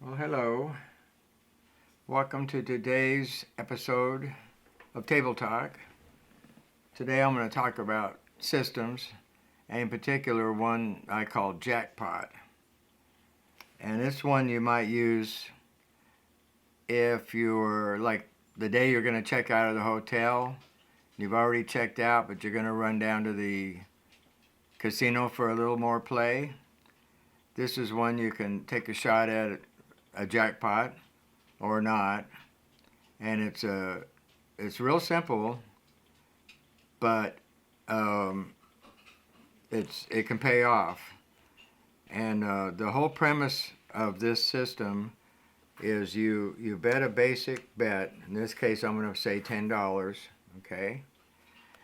Well, hello. Welcome to today's episode of Table Talk. Today I'm going to talk about systems, and in particular one I call Jackpot. And this one you might use if you're like the day you're going to check out of the hotel. You've already checked out, but you're going to run down to the casino for a little more play. This is one you can take a shot at a jackpot or not, and it's real simple, but it can pay off. And the whole premise of this system is you bet a basic bet. In this case, I'm going to say $10. Okay,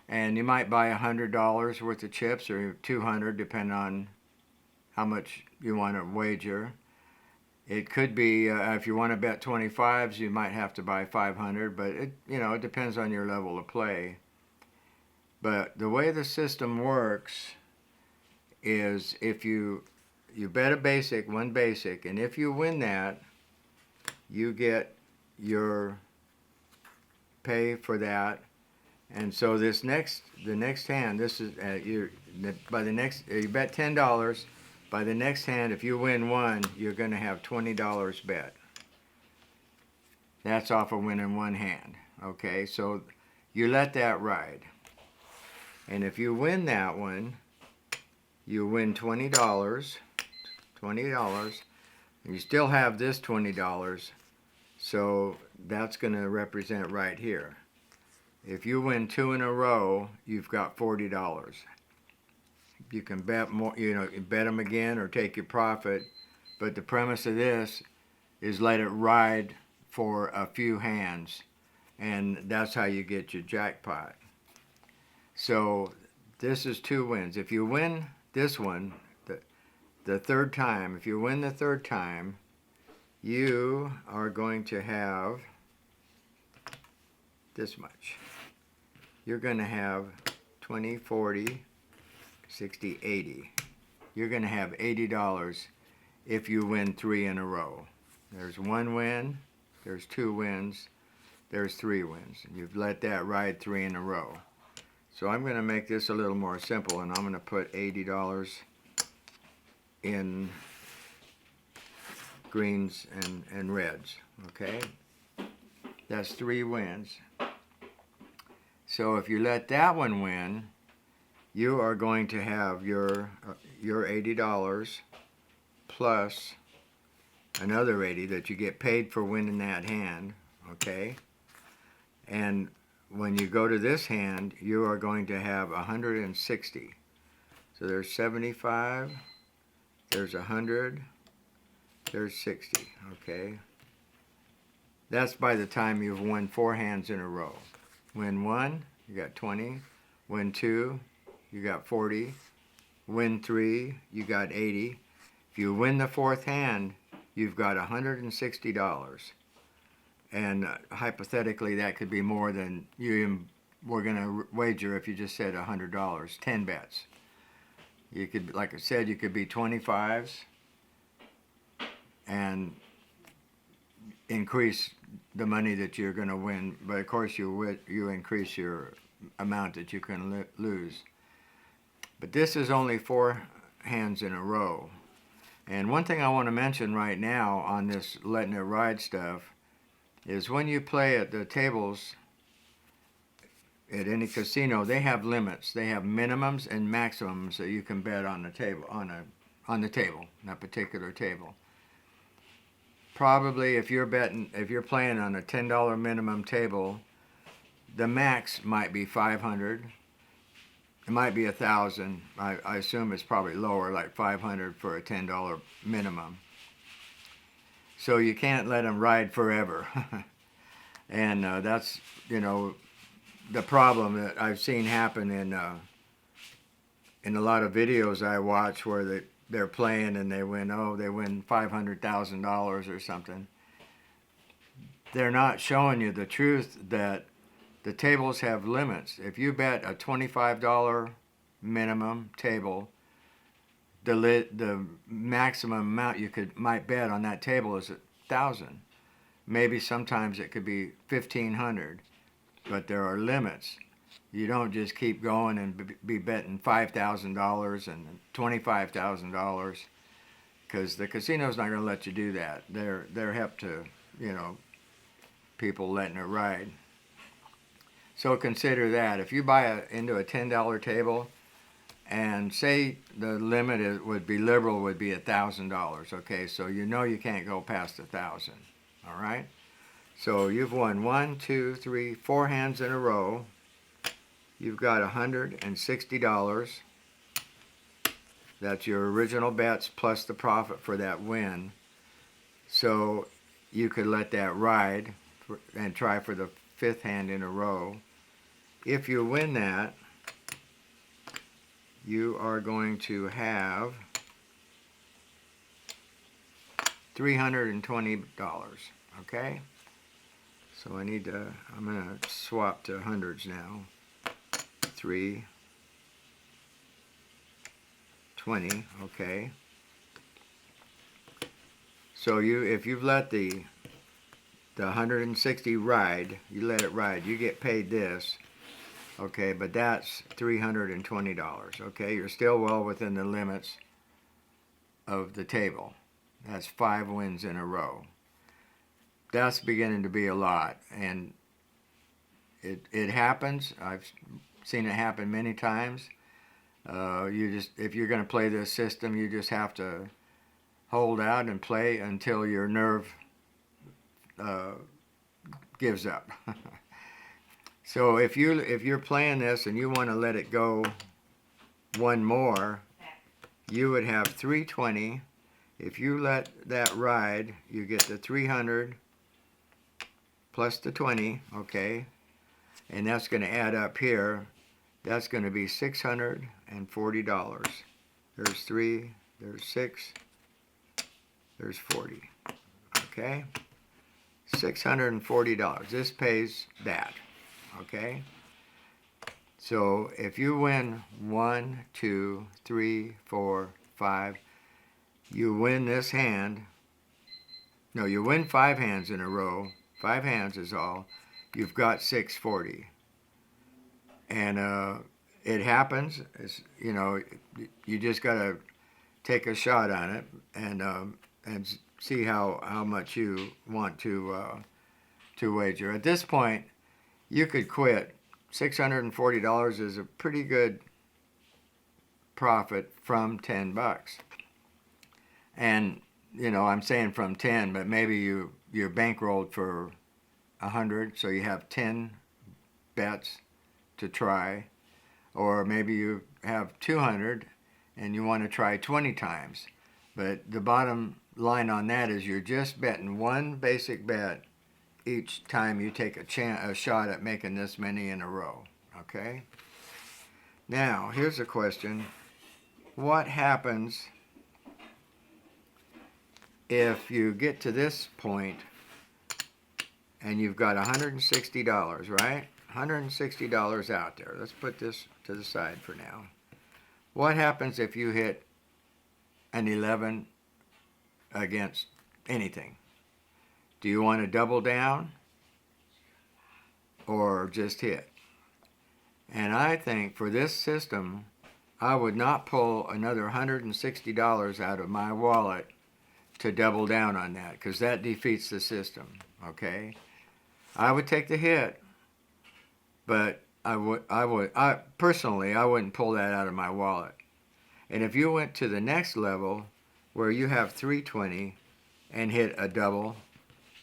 and you might buy $100 worth of chips or $200, depending on how much you want to wager. It could be if you want to bet 25s, you might have to buy 500, but it depends on your level of play. But the way the system works is if you bet a basic, one basic, and if you win that, you get your pay for that. And so the next hand, this is you bet $10. By the next hand, if you win one, you're going to have $20 bet. That's off of winning one hand. Okay, so you let that ride. And if you win that one, you win $20. $20. And you still have this $20. So that's going to represent right here. If you win two in a row, you've got $40. You can bet more, bet them again or take your profit. But the premise of this is let it ride for a few hands. And that's how you get your jackpot. So this is two wins. If you win this one, the third time, if you win the third time, you are going to have this much. You're going to have 20, 40, 60, 80. You're going to have $80 if you win three in a row. There's one win, there's two wins, there's three wins. You've let that ride three in a row. So I'm going to make this a little more simple, and I'm going to put $80 in greens and reds. Okay? That's three wins. So if you let that one win, you are going to have your $80 plus another 80 that you get paid for winning that hand, okay? And when you go to this hand, you are going to have 160. So there's 75, there's 100, there's 60, okay? That's by the time you've won four hands in a row. Win one, you got 20. Win two, you got 40. Win three, you got 80. If you win the fourth hand, you've got $160. And hypothetically, that could be more than you were going to wager if you just said $100, 10 bets. You could, like I said, you could be 25s and increase the money that you're going to win. But of course, you increase your amount that you can lose. But this is only four hands in a row. And one thing I want to mention right now on this letting it ride stuff is when you play at the tables at any casino, they have limits. They have minimums and maximums that you can bet on the table, on the table, that particular table. Probably if you're playing on a $10 minimum table, the max might be 500. It might be 1,000. I assume it's probably lower, like 500 for a $10 minimum. So you can't let them ride forever. And that's, the problem that I've seen happen in a lot of videos I watch where they're playing and they win $500,000 or something. They're not showing you the truth that the tables have limits. If you bet a $25 minimum table, the maximum amount you might bet on that table is 1,000. Maybe sometimes it could be 1,500, but there are limits. You don't just keep going and be betting $5,000 and $25,000, because the casino's not going to let you do that. They're hep to, people letting it ride. So consider that. If you buy into a $10 table, and say the limit would be $1,000, okay? So you can't go past 1,000, all right? So you've won 1, 2, 3, 4 hands in a row. You've got $160. That's your original bets plus the profit for that win. So you could let that ride and try for the 5th hand in a row. If you win that, you are going to have $320, okay? So I'm going to swap to hundreds now. 320, okay. So if you've let the 160 ride, you let it ride, you get paid this, okay, but that's $320, okay. You're still well within the limits of the table. That's 5 wins in a row. That's beginning to be a lot, and it happens. I've seen it happen many times. If you're going to play this system, you just have to hold out and play until your nerve gives up. So if you're playing this and you want to let it go one more, you would have 320. If you let that ride, you get the 300 plus the 20, okay? And that's going to add up here. That's going to be $640. There's 3, there's 6, there's 40, okay? $640. This pays that, okay? So if you win 1, 2, 3, 4, 5, you win this hand. No, you win 5 hands in a row. 5 hands is all. You've got $640. And it happens. You just got to take a shot on it and see how much you want to wager. At this point, you could quit. $640 is a pretty good profit from $10. And I'm saying from 10, but maybe you're bankrolled for 100, so you have 10 bets to try, or maybe you have 200 and you want to try 20 times. But the bottom line on that is you're just betting one basic bet each time you take a shot at making this many in a row, okay? Now, here's a question. What happens if you get to this point and you've got $160, right? $160 out there. Let's put this to the side for now. What happens if you hit an 11 against anything? Do you want to double down or just hit? And I think for this system, I would not pull another $160 out of my wallet to double down on that, because that defeats the system, okay? I would take the hit, but I personally wouldn't pull that out of my wallet. And if you went to the next level where you have 320 and hit a double,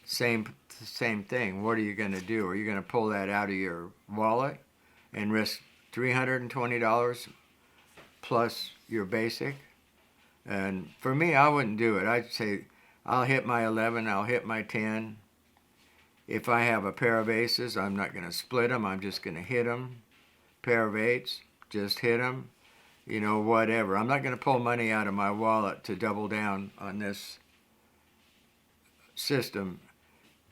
same thing. What are you going to do? Are you going to pull that out of your wallet and risk $320 plus your basic? And for me, I wouldn't do it. I'd say I'll hit my 11, I'll hit my 10. If I have a pair of aces, I'm not going to split them. I'm just going to hit them. Pair of eights, just hit them. Whatever. I'm not going to pull money out of my wallet to double down on this system,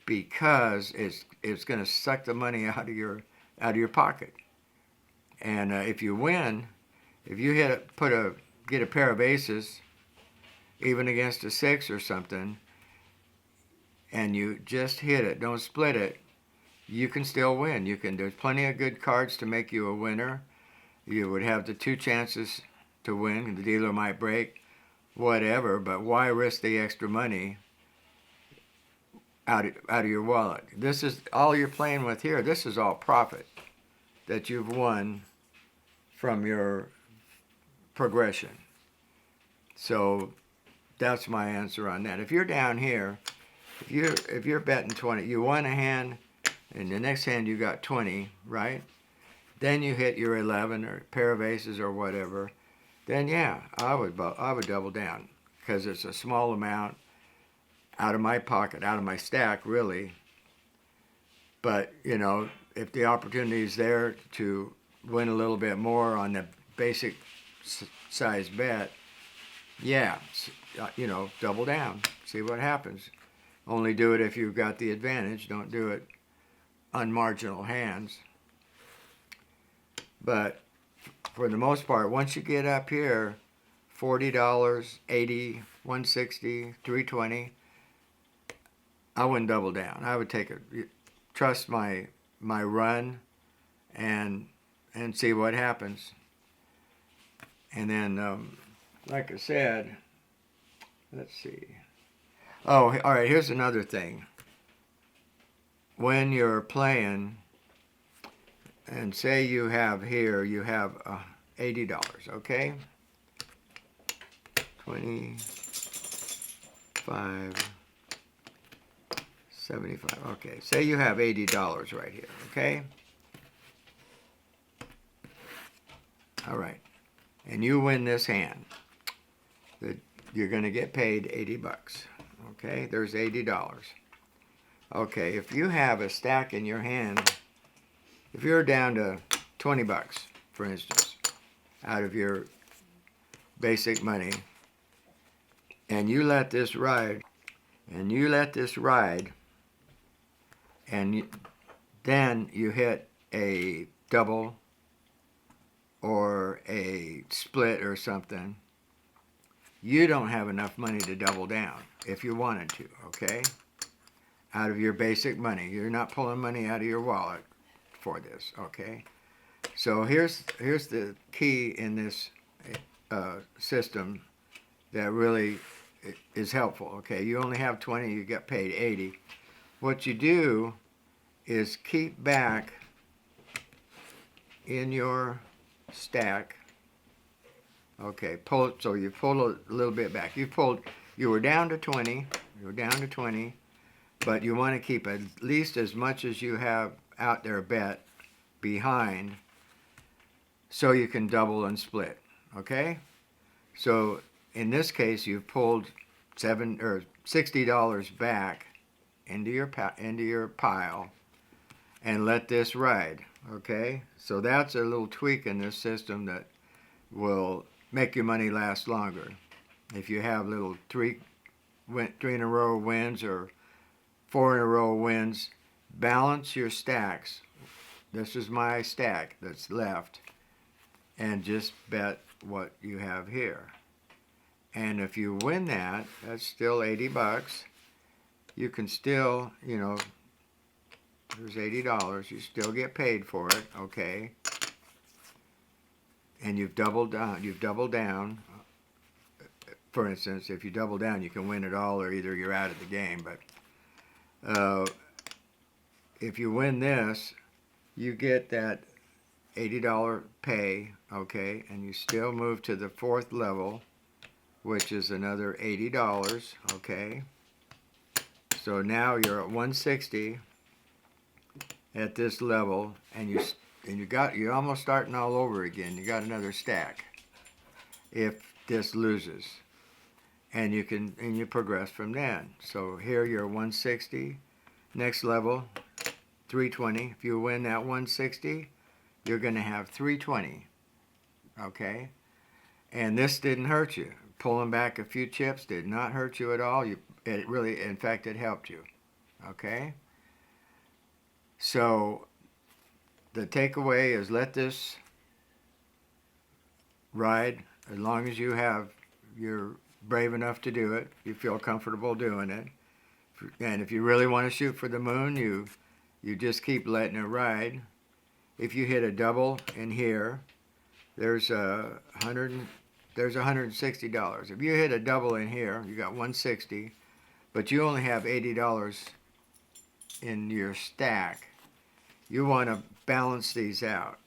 because it's going to suck the money out of your pocket. And if you win, if you put a get a pair of aces, even against a 6 or something, and you just hit it, don't split it, you can still win. There's plenty of good cards to make you a winner. You would have the 2 chances to win. The dealer might break, whatever, but why risk the extra money out of your wallet? This is all you're playing with here. This is all profit that you've won from your progression. So that's my answer on that. If you're down here, if you're betting 20, you won a hand, and the next hand you got 20, right? Then you hit your 11 or pair of aces or whatever. Then yeah, I would double down, because it's a small amount out of my pocket, out of my stack, really. But you know, if the opportunity is there to win a little bit more on the basic size bet, yeah, you know, double down, see what happens. Only do it if you've got the advantage. Don't do it on marginal hands. But for the most part, once you get up here, $40, $80, $160, $320, I wouldn't double down. I would take it. Trust my run, and see what happens. And then, like I said, let's see. Oh, all right. Here's another thing. When you're playing, and say you have here, you have $80, okay? 25, 75. Okay, say you have $80 right here, okay? All right, and you win this hand. You're going to get paid 80 bucks. Okay, there's $80. Okay, if you have a stack in your hand, if you're down to 20 bucks, for instance, out of your basic money, and you let this ride, and then you hit a double or a split or something, you don't have enough money to double down if you wanted to, okay? Out of your basic money. You're not pulling money out of your wallet for this, okay? So here's the key in this system that really is helpful, okay? You only have 20, you get paid 80. What you do is keep back in your stack. Okay, so you pull a little bit back. You were down to 20, but you want to keep at least as much as you have out there bet behind, so you can double and split, okay? So in this case, you've pulled $60 back into your pile and let this ride, okay? So that's a little tweak in this system that will make your money last longer. If you have little three in a row wins or 4 in a row wins, balance your stacks. This is my stack that's left, and just bet what you have here. And if you win that, that's still 80 bucks. You can still, you know, there's $80. You still get paid for it, okay? And you've doubled down. For instance, if you double down, you can win it all, or either you're out of the game. But if you win this, you get that $80 pay, okay? And you still move to the 4th level, which is another $80, okay? So now you're at 160 at this level, and you're almost starting all over again. You got another stack if this loses, and you progress from then. So here you're 160, next level 320. If you win that 160, you're going to have 320, okay? And this didn't hurt you. Pulling back a few chips did not hurt you at all. It really, in fact, it helped you, okay? So the takeaway is let this ride as long as you're brave enough to do it, you feel comfortable doing it. And if you really want to shoot for the moon, you just keep letting it ride. If you hit a double in here, there's $160. If you hit a double in here, you got 160, but you only have $80 in your stack. You want to balance these out.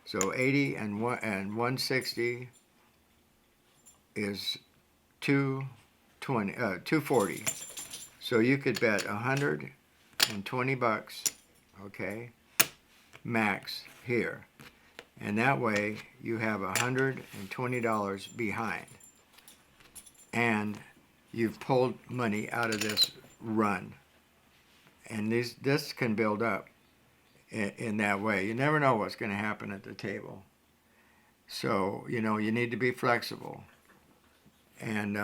So 80 and 160 is 240. So you could bet $120, okay, max here. And that way you have $120 behind. And you've pulled money out of this run. And this can build up in that way. You never know what's going to happen at the table. So, you need to be flexible and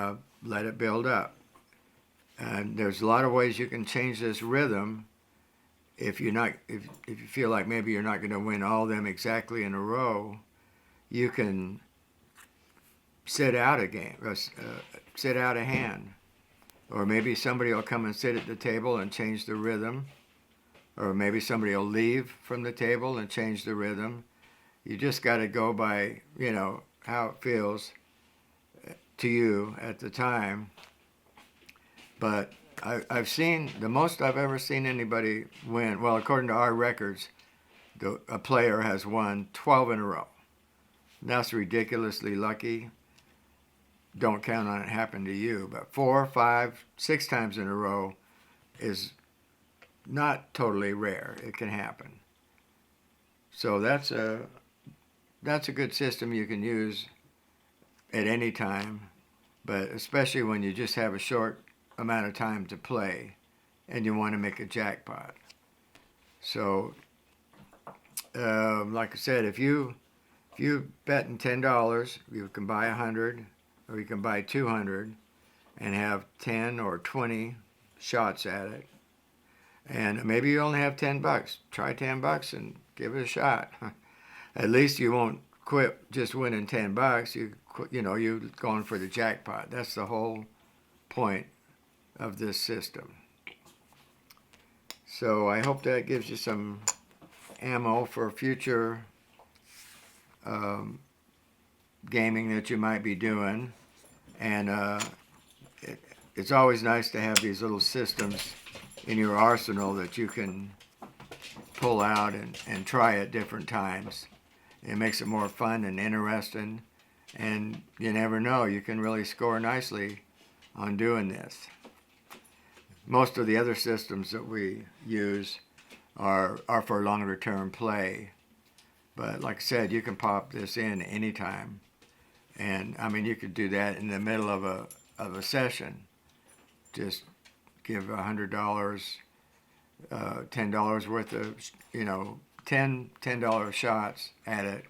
let it build up. And there's a lot of ways you can change this rhythm. If you feel like maybe you're not going to win all of them exactly in a row, you can sit out a game, sit out a hand. Or maybe somebody will come and sit at the table and change the rhythm. Or maybe somebody will leave from the table and change the rhythm. You just got to go by, how it feels to you at the time. But I've seen, the most I've ever seen anybody win, well, according to our records, a player has won 12 in a row. That's ridiculously lucky. Don't count on it happening to you. But 4, 5, 6 times in a row is not totally rare. It can happen. So that's a good system you can use at any time, but especially when you just have a short amount of time to play and you want to make a jackpot. So like I said, if you betting $10, you can buy 100 or you can buy 200 and have 10 or 20 shots at it. And maybe you only have $10. Try $10 and give it a shot. At least you won't quit just winning $10. You're going for the jackpot. That's the whole point of this system. So I hope that gives you some ammo for future gaming that you might be doing. And it's always nice to have these little systems in your arsenal that you can pull out and try at different times. It makes it more fun and interesting, and you never know, you can really score nicely on doing this. Most of the other systems that we use are for longer term play, but like I said, you can pop this in anytime. And I mean, you could do that in the middle of a session. Just give $100, $10 worth of, $10 shots at it,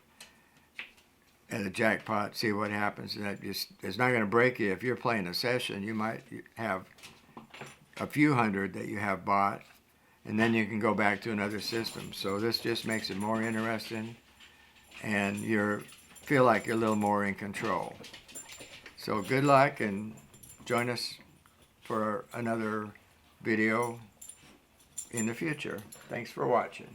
at a jackpot, see what happens. And it's not going to break you. If you're playing a session, you might have a few hundred that you have bought, and then you can go back to another system. So this just makes it more interesting, and you feel like you're a little more in control. So good luck, and join us for another video in the future. Thanks for watching.